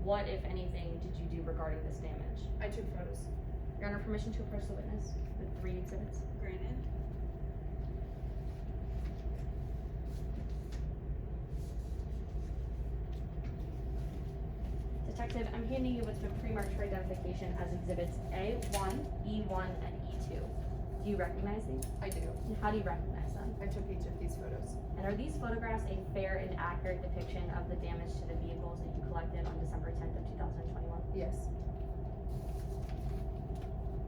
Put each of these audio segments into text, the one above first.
what, if anything, did you do regarding this damage? I took photos. Your Honor, permission to approach the witness with 3 exhibits. Granted. Detective, I'm handing you what's been pre-marked for identification as exhibits A1, E1, and E2. Do you recognize these? I do. And how do you recognize them? I took each of these photos. And are these photographs a fair and accurate depiction of the damage to the vehicles that you collected on December 10th of 2021? Yes.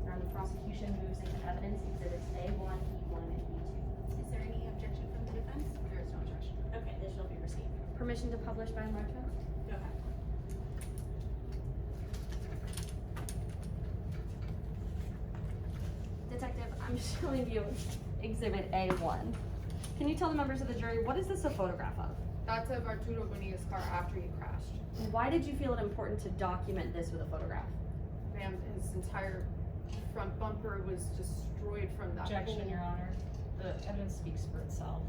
Now the prosecution moves into evidence exhibits A1, E1, and E2. Is there any objection from the defense? There is no objection. Okay, this shall be received. Permission to publish by enlargement? Go ahead. Detective, I'm showing you exhibit A1. Can you tell the members of the jury, what is this a photograph of? That's of Arturo Bonilla's car after he crashed. Why did you feel it important to document this with a photograph? Ma'am, his entire front bumper was destroyed from that. Objection, pull. Your Honor. The evidence speaks for itself.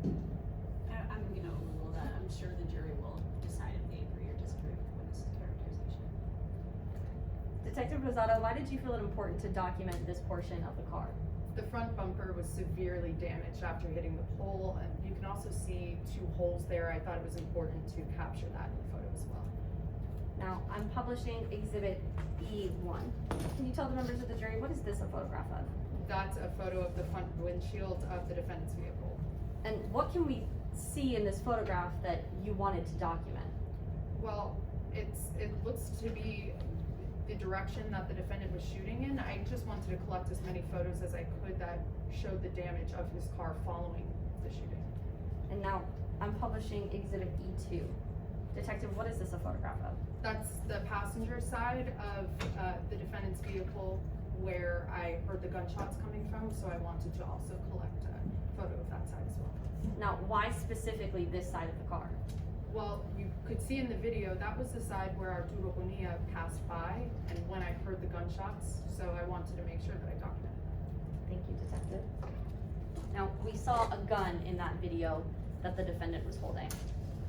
I'm gonna overrule that. I'm sure the jury will decide if they agree or disagree with the witness's characterization. Detective Rosado, why did you feel it important to document this portion of the car? The front bumper was severely damaged after hitting the pole, and you can also see 2 holes there. I thought it was important to capture that in the photo as well. Now, I'm publishing exhibit E1. Can you tell the members of the jury, what is this a photograph of? That's a photo of the front windshield of the defendant's vehicle. And what can we see in this photograph that you wanted to document? Well, it looks to be the direction that the defendant was shooting in. I just wanted to collect as many photos as I could that showed the damage of his car following the shooting. And now, I'm publishing exhibit E2. Detective, what is this a photograph of? That's the passenger side of the defendant's vehicle where I heard the gunshots coming from, so I wanted to also collect a photo of that side as well. Now, why specifically this side of the car? Well, you could see in the video, that was the side where Arturo Bonilla passed by, and when I heard the gunshots, so I wanted to make sure that I documented that. Thank you, Detective. Now, we saw a gun in that video that the defendant was holding.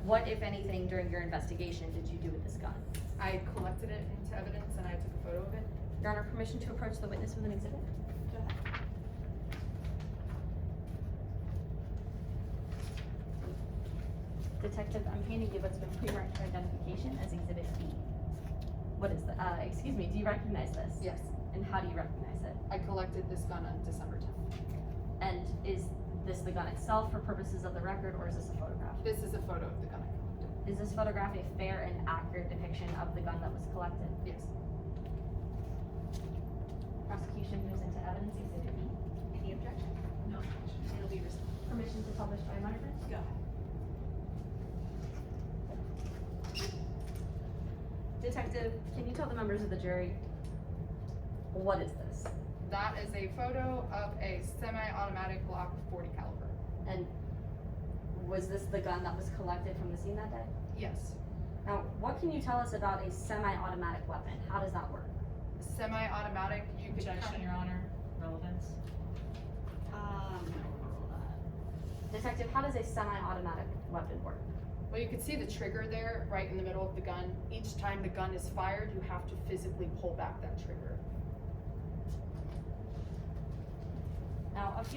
What, if anything, during your investigation did you do with this gun? I collected it into evidence and I took a photo of it. Your Honor, permission to approach the witness with an exhibit? Go ahead. Detective, I'm handing you what's been pre-marked for identification as exhibit B. What is the, excuse me, do you recognize this? Yes. And how do you recognize it? I collected this gun on December 10th. And is this the gun itself for purposes of the record, or is this a photograph? This is a photo of the gun I collected. Is this photograph a fair and accurate depiction of the gun that was collected? Yes. Prosecution moves into evidence exhibit B. Any objection? No objection. It'll be received. Permission to publish by enlargement? Go ahead. Detective, can you tell the members of the jury, what is this? That is a photo of a semi-automatic Glock 40 caliber. And was this the gun that was collected from the scene that day? Yes. Now, what can you tell us about a semi-automatic weapon? How does that work? Semi-automatic, you could Objection, Your Honor. Relevance. I'm gonna overrule that. Detective, how does a semi-automatic weapon work? Well, you can see the trigger there, right in the middle of the gun. Each time the gun is fired, you have to physically pull back that trigger. Now, a few